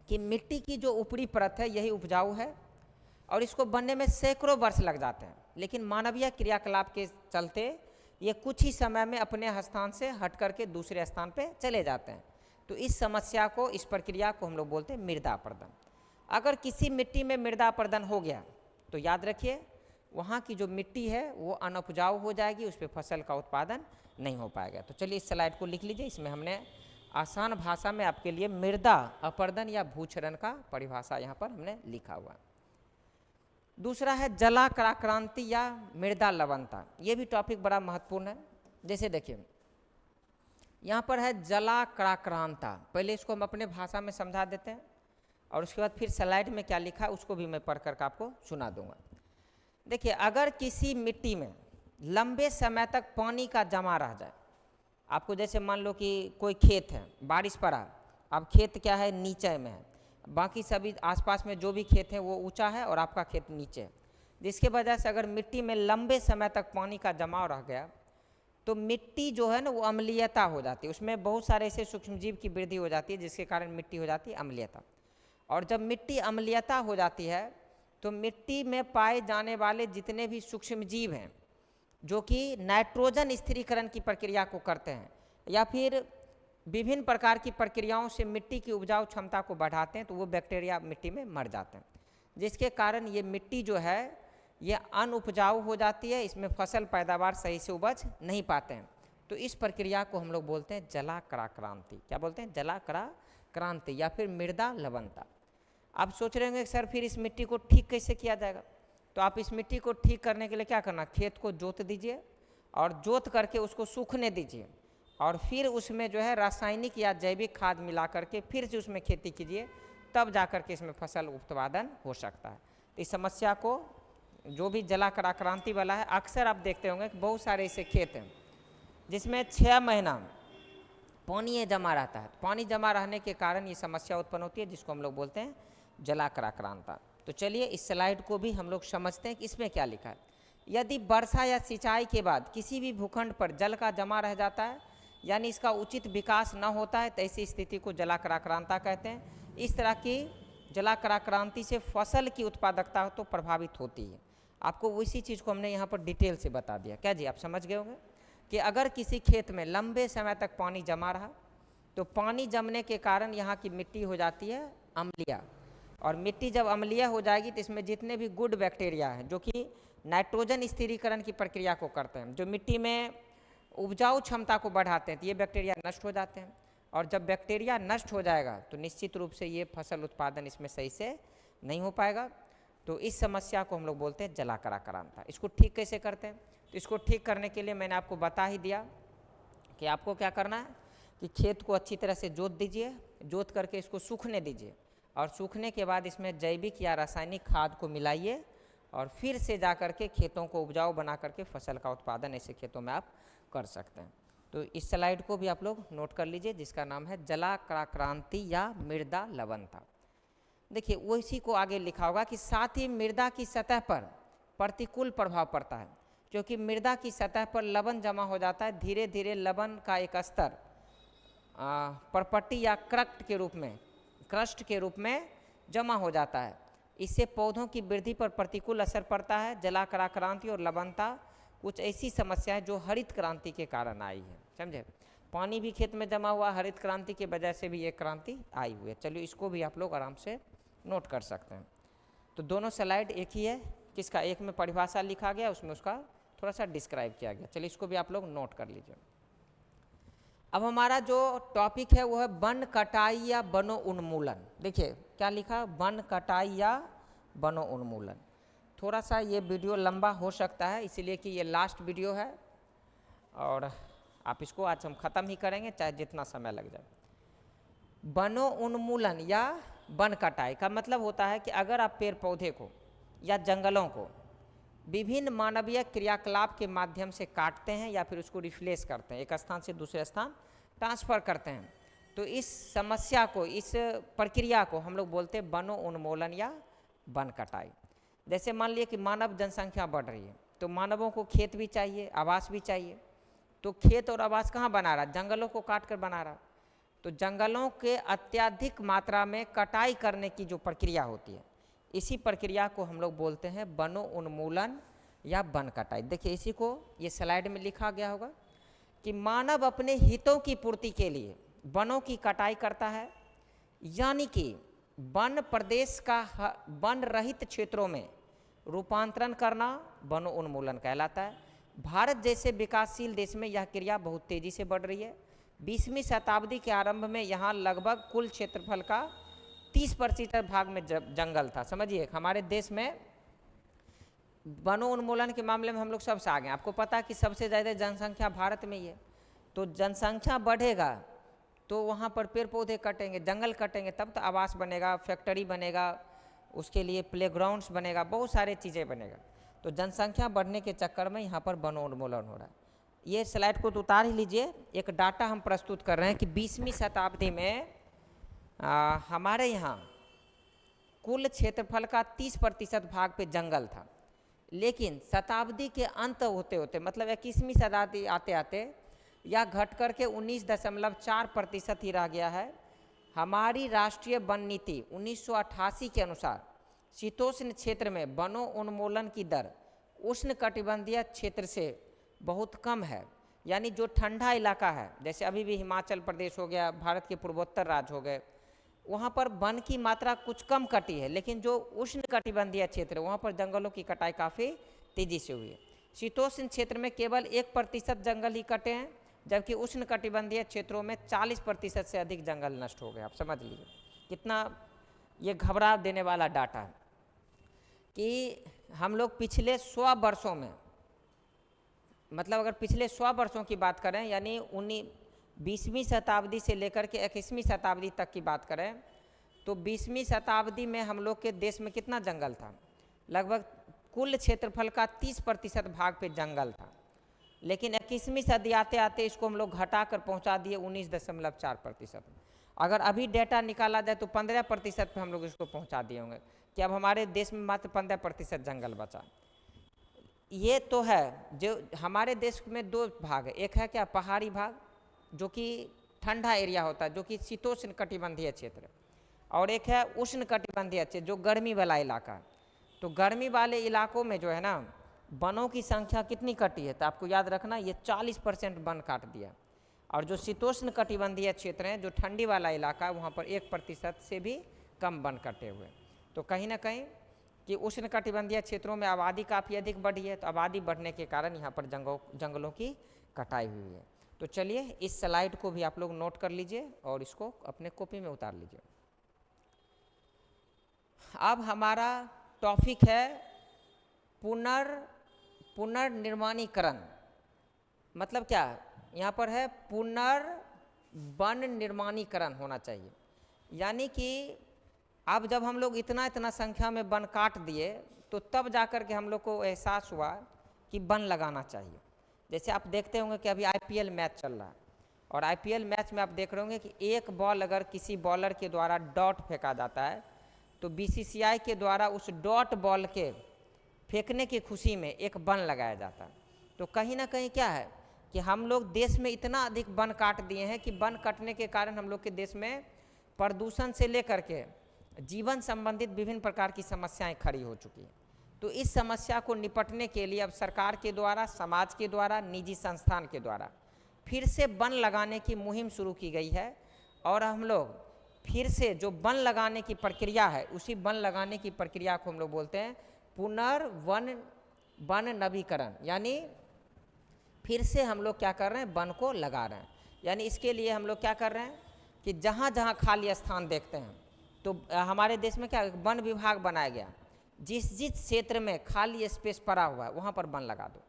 कि मिट्टी की जो ऊपरी परत है यही उपजाऊ है और इसको बनने में सैकड़ों वर्ष लग जाते हैं, लेकिन मानवीय क्रियाकलाप के चलते ये कुछ ही समय में अपने स्थान से हट करके दूसरे स्थान पे चले जाते हैं। तो इस समस्या को, इस प्रक्रिया को हम लोग बोलते हैं मृदा अपरदन। अगर किसी मिट्टी में मृदा अपरदन हो गया तो याद रखिए वहाँ की जो मिट्टी है वो अनउपजाऊ हो जाएगी, उस पर फसल का उत्पादन नहीं हो पाएगा। तो चलिए इस स्लाइड को लिख लीजिए, इसमें हमने आसान भाषा में आपके लिए मृदा अपरदन या भूक्षरण का परिभाषा यहाँ पर हमने लिखा हुआ है। दूसरा है जलाक्रांति या मृदा लवणता। ये भी टॉपिक बड़ा महत्वपूर्ण है। जैसे देखिए यहाँ पर है जलाक्रांता, पहले इसको हम अपने भाषा में समझा देते हैं और उसके बाद फिर स्लाइड में क्या लिखा है उसको भी मैं पढ़ कर आपको सुना दूंगा। देखिए, अगर किसी मिट्टी में लंबे समय तक पानी का जमा रह जाए, आपको जैसे मान लो कि कोई खेत है, बारिश पड़ा, अब खेत क्या है नीचे में है, बाकी सभी आसपास में जो भी खेत है वो ऊंचा है और आपका खेत नीचे है, जिसके वजह से अगर मिट्टी में लंबे समय तक पानी का जमाव रह गया तो मिट्टी जो है ना वो अम्लीयता हो जाती है, उसमें बहुत सारे ऐसे सूक्ष्मजीव की वृद्धि हो जाती है जिसके कारण मिट्टी हो जाती है अम्लीयता। और जब मिट्टी अम्लीयता हो जाती है तो मिट्टी में पाए जाने वाले जितने भी सूक्ष्मजीव हैं जो कि नाइट्रोजन स्थिरीकरण की प्रक्रिया को करते हैं या फिर विभिन्न प्रकार की प्रक्रियाओं से मिट्टी की उपजाऊ क्षमता को बढ़ाते हैं, तो वो बैक्टीरिया मिट्टी में मर जाते हैं, जिसके कारण ये मिट्टी जो है ये अनउपजाऊ हो जाती है, इसमें फसल पैदावार सही से उपज नहीं पाते हैं। तो इस प्रक्रिया को हम लोग बोलते हैं जलाक्रांति। क्या बोलते हैं? जलाक्रांति या फिर मृदा लवणता। आप सोच रहे होंगे सर फिर इस मिट्टी को ठीक कैसे किया जाएगा? तो आप इस मिट्टी को ठीक करने के लिए क्या करना, खेत को जोत दीजिए और जोत करके उसको सूखने दीजिए और फिर उसमें जो है रासायनिक या जैविक खाद मिला करके फिर से उसमें खेती कीजिए, तब जाकर के इसमें फसल उत्पादन हो सकता है। तो इस समस्या को जो भी जलाक्रांति वाला है, अक्सर आप देखते होंगे कि बहुत सारे ऐसे खेत हैं जिसमें 6 महीना पानी जमा रहता है। पानी जमा रहने के कारण ये समस्या उत्पन्न होती है जिसको हम लोग बोलते हैं जलाक्रांता। तो चलिए इस स्लाइड को भी हम लोग समझते हैं कि इसमें क्या लिखा है। यदि वर्षा या सिंचाई के बाद किसी भी भूखंड पर जल का जमा रह जाता है यानी इसका उचित विकास न होता है तो ऐसी स्थिति को जलाक्रांता कहते हैं। इस तरह की जलाक्रांति से फसल की उत्पादकता तो प्रभावित होती है। आपको उसी चीज़ को हमने यहाँ पर डिटेल से बता दिया। क्या जी, आप समझ गए होंगे कि अगर किसी खेत में लंबे समय तक पानी जमा रहा तो पानी जमने के कारण यहाँ की मिट्टी हो जाती है अम्लीय, और मिट्टी जब अम्लीय हो जाएगी तो इसमें जितने भी गुड बैक्टीरिया हैं जो कि नाइट्रोजन स्थिरीकरण की प्रक्रिया को करते हैं, जो मिट्टी में उपजाऊ क्षमता को बढ़ाते हैं, तो ये बैक्टीरिया नष्ट हो जाते हैं। और जब बैक्टीरिया नष्ट हो जाएगा तो निश्चित रूप से ये फसल उत्पादन इसमें सही से नहीं हो पाएगा। तो इस समस्या को हम लोग बोलते हैं जलाक्रांता। इसको ठीक कैसे करते हैं? तो इसको ठीक करने के लिए मैंने आपको बता ही दिया कि आपको क्या करना है कि खेत को अच्छी तरह से जोत दीजिए, जोत करके इसको सूखने दीजिए, और सूखने के बाद इसमें जैविक या रासायनिक खाद को मिलाइए, और फिर से जा कर के खेतों को उपजाऊ बना करके फसल का उत्पादन ऐसे खेतों में आप कर सकते हैं। तो इस स्लाइड को भी आप लोग नोट कर लीजिए, जिसका नाम है जलाक्रांति या मृदा लवणता। देखिए वो इसी को आगे लिखा होगा कि साथ ही मृदा की सतह पर प्रतिकूल प्रभाव पड़ता है, क्योंकि मृदा की सतह पर लवण जमा हो जाता है। धीरे धीरे लवण का एक स्तर परपट्टी या क्रस्ट के रूप में जमा हो जाता है। इससे पौधों की वृद्धि पर प्रतिकूल असर पड़ता है। जलाक्रांति और लवणता कुछ ऐसी समस्या है जो हरित क्रांति के कारण आई है, समझे। पानी भी खेत में जमा हुआ, हरित क्रांति की वजह से भी ये क्रांति आई हुई है। चलिए इसको भी आप लोग आराम से नोट कर सकते हैं। तो दोनों स्लाइड एक ही है, किसका एक में परिभाषा लिखा गया, उसमें उसका थोड़ा सा डिस्क्राइब किया गया। चलिए इसको भी आप लोग नोट कर लीजिए। अब हमारा जो टॉपिक है वो है वन कटाई या वनो उन्मूलन। देखिए क्या लिखा, वन कटाई या वनो उन्मूलन। थोड़ा सा ये वीडियो लंबा हो सकता है, इसलिए कि ये लास्ट वीडियो है और आप इसको आज हम ख़त्म ही करेंगे, चाहे जितना समय लग जाए। वनो उन्मूलन या वन कटाई का मतलब होता है कि अगर आप पेड़ पौधे को या जंगलों को विभिन्न मानवीय क्रियाकलाप के माध्यम से काटते हैं या फिर उसको रिप्लेस करते हैं, एक स्थान से दूसरे स्थान ट्रांसफ़र करते हैं, तो इस समस्या को, इस प्रक्रिया को हम लोग बोलते हैं वनो उन्मूलन या वन कटाई। जैसे मान लिए कि मानव जनसंख्या बढ़ रही है, तो मानवों को खेत भी चाहिए, आवास भी चाहिए। तो खेत और आवास कहाँ बना रहा? जंगलों को काट कर बना रहा। तो जंगलों के अत्यधिक मात्रा में कटाई करने की जो प्रक्रिया होती है, इसी प्रक्रिया को हम लोग बोलते हैं वनो उन्मूलन या वन कटाई। देखिए इसी को ये स्लाइड में लिखा गया होगा कि मानव अपने हितों की पूर्ति के लिए वनों की कटाई करता है, यानी कि वन प्रदेश का वन रहित क्षेत्रों में रूपांतरण करना वनो उन्मूलन कहलाता है। भारत जैसे विकासशील देश में यह क्रिया बहुत तेज़ी से बढ़ रही है। 20वीं शताब्दी के आरंभ में यहाँ लगभग कुल क्षेत्रफल का 30% भाग में जंगल था। समझिए हमारे देश में वनो उन्मूलन के मामले में हम लोग सबसे आगे। आपको पता है कि सबसे ज़्यादा जनसंख्या भारत में ही है, तो जनसंख्या बढ़ेगा तो वहाँ पर पेड़ पौधे कटेंगे, जंगल कटेंगे, तब तो आवास बनेगा, फैक्ट्री बनेगा, उसके लिए प्लेग्राउंड्स बनेगा, बहुत सारे चीज़ें बनेगा। तो जनसंख्या बढ़ने के चक्कर में यहाँ पर वनो उन्मूलन हो रहा है। ये स्लाइड को तो उतार ही लीजिए। एक डाटा हम प्रस्तुत कर रहे हैं कि 20वीं शताब्दी में हमारे यहाँ कुल क्षेत्रफल का 30% भाग पे जंगल था, लेकिन शताब्दी के अंत होते होते मतलब 21वीं शताब्दी आते आते यह घट कर के 19.4% ही रह गया है। हमारी राष्ट्रीय वन नीति 1988 के अनुसार शीतोष्ण क्षेत्र में वनो उन्मूलन की दर उष्ण कटिबंधीय क्षेत्र से बहुत कम है। यानी जो ठंडा इलाका है, जैसे अभी भी हिमाचल प्रदेश हो गया, भारत के पूर्वोत्तर राज्य हो गए, वहाँ पर वन की मात्रा कुछ कम कटी है, लेकिन जो उष्ण कटिबंधीय क्षेत्र है वहाँ पर जंगलों की कटाई काफ़ी तेज़ी से हुई है। शीतोष्ण क्षेत्र में केवल 1% जंगल ही कटे हैं, जबकि उष्ण कटिबंधीय क्षेत्रों में 40% से अधिक जंगल नष्ट हो गए। आप समझ लीजिए कितना ये घबरा देने वाला डाटा है कि हम लोग पिछले 100 वर्षों में, मतलब अगर पिछले 100 वर्षों की बात करें, यानी 20वीं शताब्दी से लेकर के 21वीं शताब्दी तक की बात करें, तो 20वीं शताब्दी में हम लोग के देश में कितना जंगल था? लगभग कुल क्षेत्रफल का 30% भाग पे जंगल था, लेकिन 21वीं सदी आते आते इसको हम लोग घटा कर पहुँचा दिए 19.4%। अगर अभी डेटा निकाला जाए तो 15% पे हम लोग इसको पहुँचा दिए होंगे कि अब हमारे देश में मात्र 15% जंगल बचा। ये तो है जो हमारे देश में दो भाग है, एक है क्या पहाड़ी भाग जो कि ठंडा एरिया होता है, जो कि शीतोष्ण कटिबंधीय क्षेत्र, और एक है उष्ण कटिबंधीय क्षेत्र जो गर्मी वाला इलाका है। तो गर्मी वाले इलाकों में जो है ना वनों की संख्या कितनी कटी है? तो आपको याद रखना ये 40% वन काट दिया, और जो शीतोष्ण कटिबंधीय क्षेत्र हैं, जो ठंडी वाला इलाका है, वहाँ पर 1% से भी कम वन कटे हुए। तो कहीं ना कहीं कि उष्णकटिबंधीय क्षेत्रों में आबादी काफ़ी अधिक बढ़ी है, तो आबादी बढ़ने के कारण यहाँ पर जंगलों की कटाई हुई है। तो चलिए इस स्लाइड को भी आप लोग नोट कर लीजिए और इसको अपने कॉपी में उतार लीजिए। अब हमारा टॉपिक है पुनर्निर्माणीकरण। मतलब क्या यहाँ पर है, पुनर्वन निर्माणीकरण होना चाहिए। यानी कि अब जब हम लोग इतना संख्या में वन काट दिए तो तब जाकर के हम लोग को एहसास हुआ कि वन लगाना चाहिए। जैसे आप देखते होंगे कि अभी आईपीएल मैच चल रहा है और आईपीएल मैच में आप देख रहे होंगे कि एक बॉल अगर किसी बॉलर के द्वारा डॉट फेंका जाता है तो बीसीसीआई के द्वारा उस डॉट बॉल के फेंकने की खुशी में एक वन लगाया जाता है। तो कहीं ना कहीं क्या है कि हम लोग देश में इतना अधिक वन काट दिए हैं कि वन कटने के कारण हम लोग के देश में प्रदूषण से लेकर के जीवन संबंधित विभिन्न प्रकार की समस्याएं खड़ी हो चुकी हैं। तो इस समस्या को निपटने के लिए अब सरकार के द्वारा, समाज के द्वारा, निजी संस्थान के द्वारा फिर से वन लगाने की मुहिम शुरू की गई है। और हम लोग फिर से जो वन लगाने की प्रक्रिया है, उसी वन लगाने की प्रक्रिया को हम लोग बोलते हैं वन नवीकरण। यानी फिर से हम लोग क्या कर रहे हैं, वन को लगा रहे हैं। यानी इसके लिए हम लोग क्या कर रहे हैं कि जहाँ जहाँ खाली स्थान देखते हैं तो हमारे देश में क्या वन विभाग बनाया गया, जिस क्षेत्र में खाली स्पेस पड़ा हुआ है वहाँ पर वन लगा दो।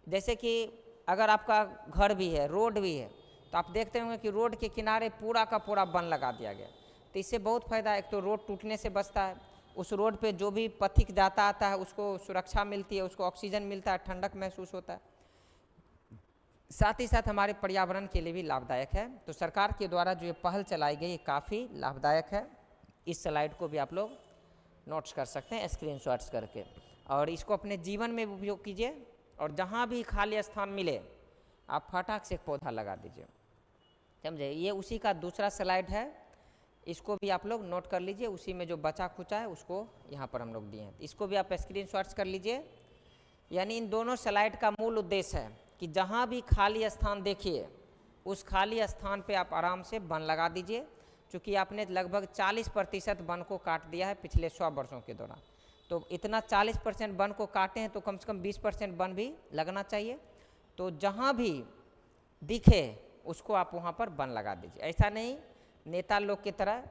जैसे कि अगर आपका घर भी है, रोड भी है, तो आप देखते होंगे कि रोड के किनारे पूरा का पूरा वन लगा दिया गया। तो इससे बहुत फ़ायदा है, एक तो रोड टूटने से बचता है, उस रोड पे जो भी पथिक जाता आता है उसको सुरक्षा मिलती है, उसको ऑक्सीजन मिलता है, ठंडक महसूस होता है, साथ ही साथ हमारे पर्यावरण के लिए भी लाभदायक है। तो सरकार के द्वारा जो ये पहल चलाई गई काफ़ी लाभदायक है। इस स्लाइड को भी आप लोग नोट्स कर सकते हैं स्क्रीनशॉट्स करके, और इसको अपने जीवन में उपयोग कीजिए। और जहाँ भी खाली स्थान मिले आप फटाक से एक पौधा लगा दीजिए, समझे। ये उसी का दूसरा स्लाइड है, इसको भी आप लोग नोट कर लीजिए। उसी में जो बचा खुचा है उसको यहाँ पर हम लोग दिए हैं, इसको भी आप स्क्रीनशॉट्स कर लीजिए। यानी इन दोनों स्लाइड का मूल उद्देश्य है कि जहाँ भी खाली स्थान देखिए उस खाली स्थान पे आप आराम से वन लगा दीजिए। चूँकि आपने लगभग 40% वन को काट दिया है पिछले 100 वर्षों के दौरान, तो इतना 40% वन को काटे हैं तो कम से कम 20% वन भी लगना चाहिए। तो जहाँ भी दिखे उसको आप वहाँ पर वन लगा दीजिए। ऐसा नहीं नेता लोग की तरह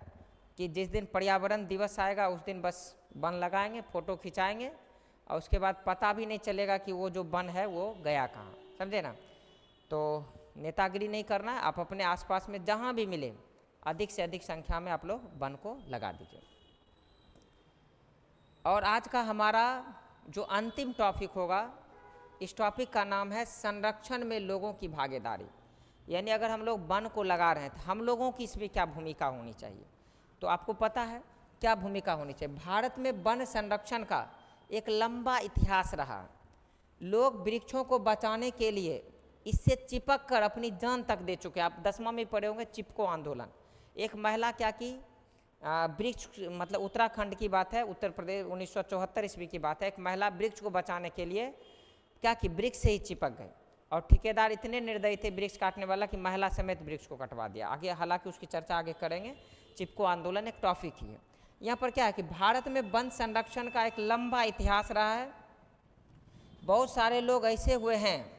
कि जिस दिन पर्यावरण दिवस आएगा उस दिन बस वन लगाएंगे, फ़ोटो खिंचाएंगे और उसके बाद पता भी नहीं चलेगा कि वो जो वन है वो गया कहाँ, समझे ना। तो नेतागिरी नहीं करना है, आप अपने आसपास में जहाँ भी मिले अधिक से अधिक संख्या में आप लोग वन को लगा दीजिए। और आज का हमारा जो अंतिम टॉपिक होगा, इस टॉपिक का नाम है संरक्षण में लोगों की भागीदारी। यानी अगर हम लोग वन को लगा रहे हैं तो हम लोगों की इसमें क्या भूमिका होनी चाहिए। तो आपको पता है क्या भूमिका होनी चाहिए। भारत में वन संरक्षण का एक लंबा इतिहास रहा। लोग वृक्षों को बचाने के लिए इससे चिपक कर अपनी जान तक दे चुके। आप 10वां में पढ़े होंगे चिपको आंदोलन। एक महिला क्या की, वृक्ष, मतलब उत्तराखंड की बात है, उत्तर प्रदेश, 1974 ईस्वी की बात है। एक महिला वृक्ष को बचाने के लिए क्या की, वृक्ष से ही चिपक गई और ठेकेदार इतने निर्दयी थे वृक्ष काटने वाला कि महिला समेत वृक्ष को कटवा दिया। आगे हालांकि उसकी चर्चा आगे करेंगे। चिपको आंदोलन एक टॉपिक ही है। यहाँ पर क्या है कि भारत में वन संरक्षण का एक लंबा इतिहास रहा है। बहुत सारे लोग ऐसे हुए हैं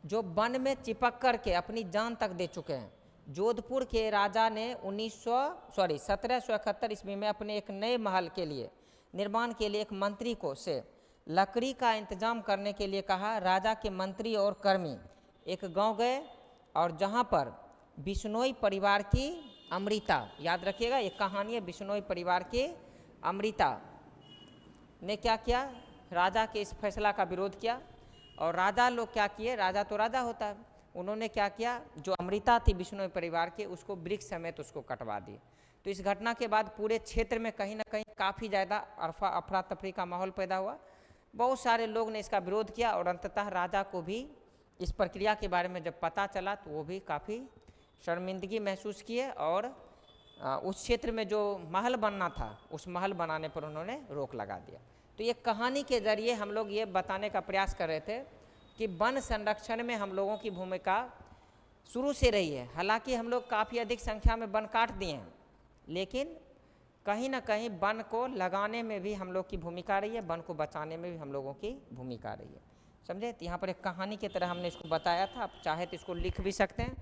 जो वन में चिपक कर के अपनी जान तक दे चुके हैं। जोधपुर के राजा ने 1771 ईस्वी में अपने एक नए महल के लिए निर्माण के लिए एक मंत्री को से लकड़ी का इंतजाम करने के लिए कहा। राजा के मंत्री और कर्मी एक गांव गए और जहां पर बिश्नोई परिवार की अमृता, याद रखिएगा ये कहानी है, बिश्नोई परिवार की अमृता ने क्या किया, राजा के इस फैसला का विरोध किया। और राजा लोग क्या किए, राजा तो राजा होता है, उन्होंने क्या किया, जो अमृता थी बिश्नोई परिवार के उसको वृक्ष समेत उसको कटवा दिए। तो इस घटना के बाद पूरे क्षेत्र में कहीं ना कहीं काफ़ी ज़्यादा अफरा तफरी का माहौल पैदा हुआ। बहुत सारे लोग ने इसका विरोध किया और अंततः राजा को भी इस प्रक्रिया के बारे में जब पता चला तो वो भी काफ़ी शर्मिंदगी महसूस किए और उस क्षेत्र में जो महल बनना था उस महल बनाने पर उन्होंने रोक लगा दिया। तो ये कहानी के जरिए हम लोग ये बताने का प्रयास कर रहे थे कि वन संरक्षण में हम लोगों की भूमिका शुरू से रही है। हालांकि हम लोग काफ़ी अधिक संख्या में वन काट दिए हैं, लेकिन कहीं ना कहीं वन को लगाने में भी हम लोग की भूमिका रही है, वन को बचाने में भी हम लोगों की भूमिका रही है, समझे। तो यहाँ पर एक कहानी की तरह हमने इसको बताया था, आप चाहे तो इसको लिख भी सकते हैं,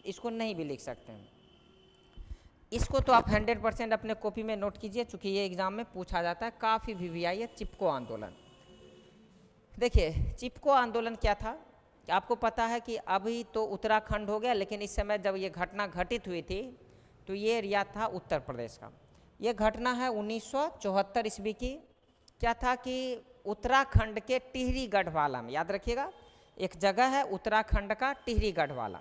इसको नहीं भी लिख सकते हैं। इसको तो आप 100% अपने कॉपी में नोट कीजिए, चूँकि ये एग्ज़ाम में पूछा जाता है, काफ़ी VVI है। चिपको आंदोलन, देखिए चिपको आंदोलन क्या था कि आपको पता है कि अभी तो उत्तराखंड हो गया, लेकिन इस समय जब ये घटना घटित हुई थी तो ये एरिया था उत्तर प्रदेश का। ये घटना है 1974 ईस्वी की। क्या था कि उत्तराखंड के टिहरी गढ़वाला में, याद रखिएगा, एक जगह है उत्तराखंड का टिहरी गढ़वाला,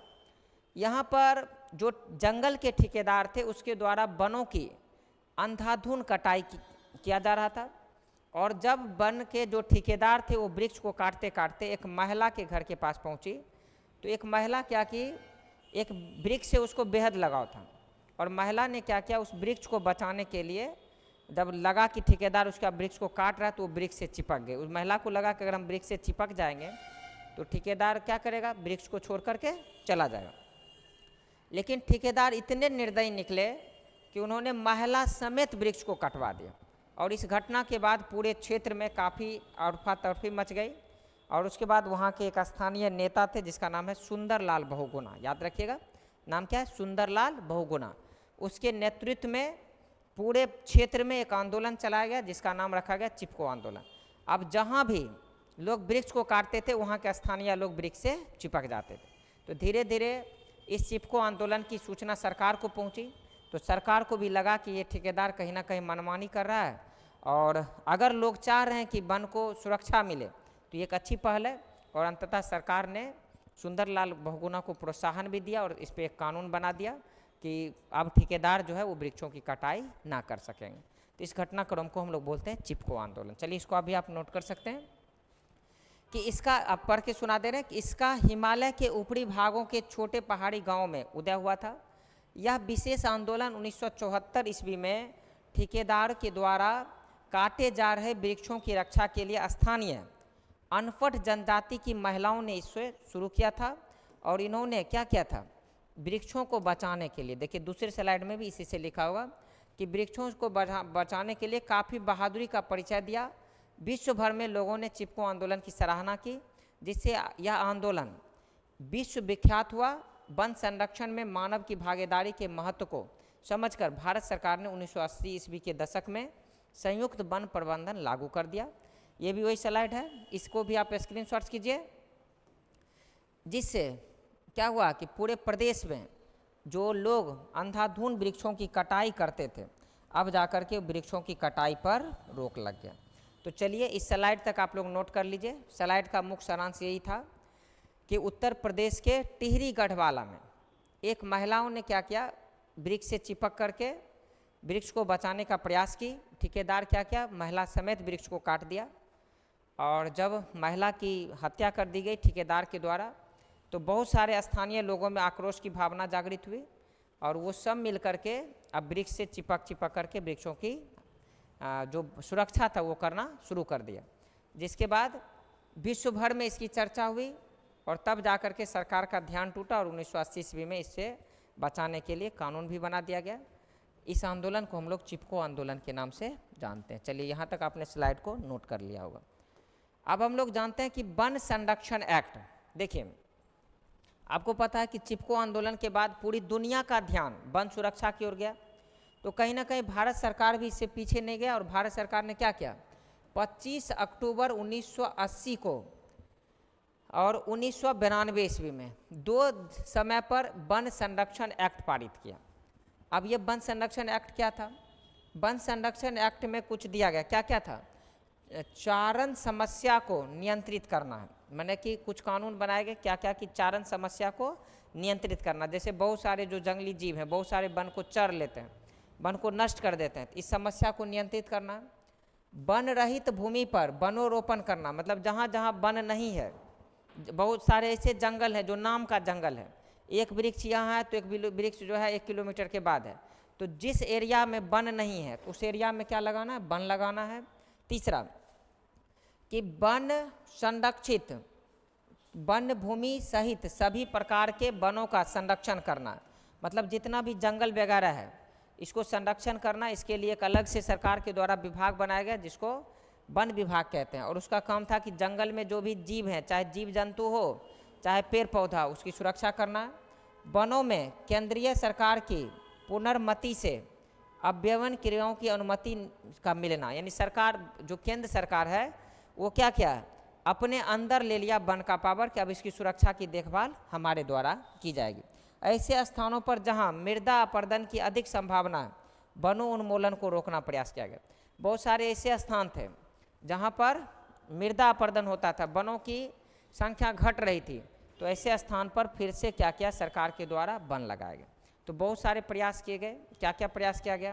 यहाँ पर जो जंगल के ठेकेदार थे उसके द्वारा वनों की अंधाधुंध कटाई किया जा रहा था। और जब वन के जो ठेकेदार थे वो वृक्ष को काटते काटते एक महिला के घर के पास पहुंची, तो एक महिला क्या की, एक वृक्ष से उसको बेहद लगाव था, और महिला ने क्या किया, उस वृक्ष को बचाने के लिए जब लगा कि ठेकेदार उसका वृक्ष को काट रहा है तो वो वृक्ष से चिपक गए। उस महिला को लगा कि अगर हम वृक्ष से चिपक जाएंगे तो ठेकेदार क्या करेगा, वृक्ष को छोड़ करके चला जाएगा। लेकिन ठेकेदार इतने निर्दयी निकले कि उन्होंने महिला समेत वृक्ष को कटवा दिया, और इस घटना के बाद पूरे क्षेत्र में काफ़ी अड़फा तड़फी मच गई। और उसके बाद वहाँ के एक स्थानीय नेता थे जिसका नाम है सुंदरलाल बहुगुणा, याद रखिएगा नाम क्या है, सुंदरलाल बहुगुणा। उसके नेतृत्व में पूरे क्षेत्र में एक आंदोलन चलाया गया जिसका नाम रखा गया चिपको आंदोलन। अब जहाँ भी लोग वृक्ष को काटते थे वहाँ के स्थानीय लोग वृक्ष से चिपक जाते थे। तो धीरे धीरे इस चिपको आंदोलन की सूचना सरकार को पहुँची, तो सरकार को भी लगा कि ये ठेकेदार कहीं ना कहीं मनमानी कर रहा है, और अगर लोग चाह रहे हैं कि वन को सुरक्षा मिले तो ये एक अच्छी पहल है। और अंततः सरकार ने सुंदरलाल बहुगुणा को प्रोत्साहन भी दिया और इस पर एक कानून बना दिया कि अब ठेकेदार जो है वो वृक्षों की कटाई ना कर सकेंगे। तो इस घटनाक्रम को हम लोग बोलते हैं चिपको आंदोलन। चलिए इसको अभी आप नोट कर सकते हैं कि इसका आप पढ़ के सुना दे रहे हैं कि इसका हिमालय के ऊपरी भागों के छोटे पहाड़ी गाँव में उदय हुआ था। यह विशेष आंदोलन 1974 ईस्वी में ठेकेदार के द्वारा काटे जा रहे वृक्षों की रक्षा के लिए स्थानीय अनपढ़ जनजाति की महिलाओं ने इसे शुरू किया था। और इन्होंने क्या किया था, वृक्षों को बचाने के लिए, देखिए दूसरे स्लाइड में भी इसी से लिखा होगा कि वृक्षों को बचाने के लिए काफ़ी बहादुरी का परिचय दिया। विश्व भर में लोगों ने चिपको आंदोलन की सराहना की, जिससे यह आंदोलन विश्व विख्यात हुआ। वन संरक्षण में मानव की भागीदारी के महत्व को समझकर भारत सरकार ने 1980 ईस्वी के दशक में संयुक्त वन प्रबंधन लागू कर दिया। ये भी वही स्लाइड है, इसको भी आप स्क्रीनशॉट कीजिए। जिससे क्या हुआ कि पूरे प्रदेश में जो लोग अंधाधुंध वृक्षों की कटाई करते थे, अब जाकर के वृक्षों की कटाई पर रोक लग गया। तो चलिए इस स्लाइड तक आप लोग नोट कर लीजिए। स्लाइड का मुख्य सारांश यही था कि उत्तर प्रदेश के टिहरी गढ़वाला में एक महिलाओं ने क्या किया, वृक्ष से चिपक करके वृक्ष को बचाने का प्रयास की। ठेकेदार क्या किया, महिला समेत वृक्ष को काट दिया। और जब महिला की हत्या कर दी गई ठेकेदार के द्वारा, तो बहुत सारे स्थानीय लोगों में आक्रोश की भावना जागृत हुई, और वो सब मिल करके अब वृक्ष से चिपक करके वृक्षों की जो सुरक्षा था वो करना शुरू कर दिया। जिसके बाद विश्व भर में इसकी चर्चा हुई, और तब जाकर के सरकार का ध्यान टूटा और 1980 ईस्वी में इससे बचाने के लिए कानून भी बना दिया गया। इस आंदोलन को हम लोग चिपको आंदोलन के नाम से जानते हैं। चलिए यहाँ तक आपने स्लाइड को नोट कर लिया होगा। अब हम लोग जानते हैं कि वन संरक्षण एक्ट, देखिए आपको पता है कि चिपको आंदोलन के बाद पूरी दुनिया का ध्यान वन सुरक्षा की ओर गया। तो कहीं ना कहीं भारत सरकार भी इससे पीछे नहीं गया, और भारत सरकार ने क्या किया, 25 अक्टूबर 1980 को और 1992 ईस्वी में दो समय पर वन संरक्षण एक्ट पारित किया। अब ये वन संरक्षण एक्ट क्या था, वन संरक्षण एक्ट में कुछ दिया गया, क्या क्या था, चारण समस्या को नियंत्रित करना है। मैंने कि कुछ कानून बनाए गए क्या क्या कि चारण समस्या को नियंत्रित करना। जैसे बहुत सारे जो जंगली जीव हैं, बहुत सारे वन को चर लेते हैं, वन को नष्ट कर देते हैं, इस समस्या को नियंत्रित करना। वन रहित भूमि पर वनोरोपण करना, मतलब जहाँ जहाँ वन नहीं है, बहुत सारे ऐसे जंगल हैं जो नाम का जंगल है, एक वृक्ष यहाँ है तो एक वृक्ष जो है 1 किलोमीटर के बाद है। तो जिस एरिया में वन नहीं है उस एरिया में क्या लगाना है, वन लगाना है। तीसरा कि वन संरक्षित वन भूमि सहित सभी प्रकार के वनों का संरक्षण करना, मतलब जितना भी जंगल वगैरह है इसको संरक्षण करना, इसके लिए एक अलग से सरकार के द्वारा विभाग बनाया गया जिसको वन विभाग कहते हैं। और उसका काम था कि जंगल में जो भी जीव हैं, चाहे जीव जंतु हो चाहे पेड़ पौधा, उसकी सुरक्षा करना। वनों में केंद्रीय सरकार की पुनर्मति से अव्यवन क्रियाओं की अनुमति का मिलना, यानी सरकार जो केंद्र सरकार है वो क्या क्या अपने अंदर ले लिया वन का पावर कि अब इसकी सुरक्षा की देखभाल हमारे द्वारा की जाएगी। ऐसे स्थानों पर जहां मृदा अपरदन की अधिक संभावना है, वनों उन्मूलन को रोकना प्रयास किया गया। बहुत सारे ऐसे स्थान थे जहां पर मृदा अपरदन होता था, वनों की संख्या घट रही थी, तो ऐसे स्थान पर फिर से क्या किया सरकार के द्वारा वन लगाया गया। तो बहुत सारे प्रयास किए गए। क्या क्या प्रयास किया गया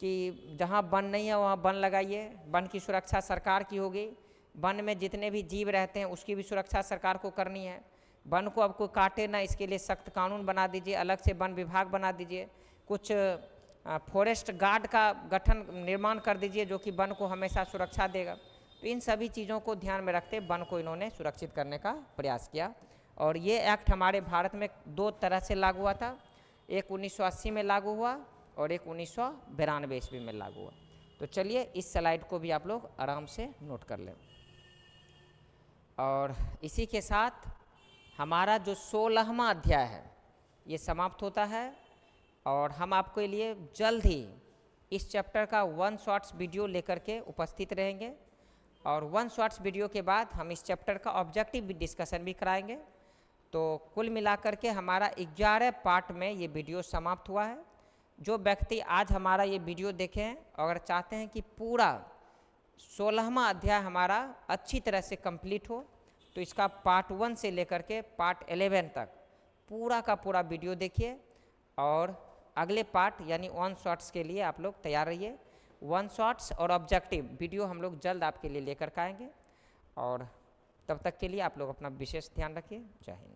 कि जहाँ वन नहीं है वहाँ वन लगाइए, वन की सुरक्षा सरकार की होगी, वन में जितने भी जीव रहते हैं उसकी भी सुरक्षा सरकार को करनी है, वन को अब कोई काटे ना इसके लिए सख्त कानून बना दीजिए, अलग से वन विभाग बना दीजिए, कुछ फॉरेस्ट गार्ड का गठन निर्माण कर दीजिए जो कि वन को हमेशा सुरक्षा देगा। तो इन सभी चीज़ों को ध्यान में रखते वन को इन्होंने सुरक्षित करने का प्रयास किया। और ये एक्ट हमारे भारत में दो तरह से लागू हुआ था, एक 1980 में लागू हुआ और एक 1992 ईस्वी में लागू हुआ। तो चलिए इस स्लाइड को भी आप लोग आराम से नोट कर लें। और इसी के साथ हमारा जो 16वां अध्याय है ये समाप्त होता है और हम आपके लिए जल्द ही इस चैप्टर का 1 शॉर्ट्स वीडियो लेकर के उपस्थित रहेंगे। और 1 शॉर्ट्स वीडियो के बाद हम इस चैप्टर का ऑब्जेक्टिव डिस्कशन भी कराएंगे। तो कुल मिलाकर के हमारा 11 पार्ट में ये वीडियो समाप्त हुआ है। जो व्यक्ति आज हमारा ये वीडियो देखे हैं, अगर चाहते हैं कि पूरा 16वां अध्याय हमारा अच्छी तरह से कंप्लीट हो, तो इसका पार्ट 1 से लेकर के पार्ट 11 तक पूरा का पूरा वीडियो देखिए। और अगले पार्ट यानी 1 शॉर्ट्स के लिए आप लोग तैयार रहिए। 1 शॉर्ट्स और ऑब्जेक्टिव वीडियो हम लोग जल्द आपके लिए लेकर के आएंगे। और तब तक के लिए आप लोग अपना विशेष ध्यान रखिए। जय हिंद।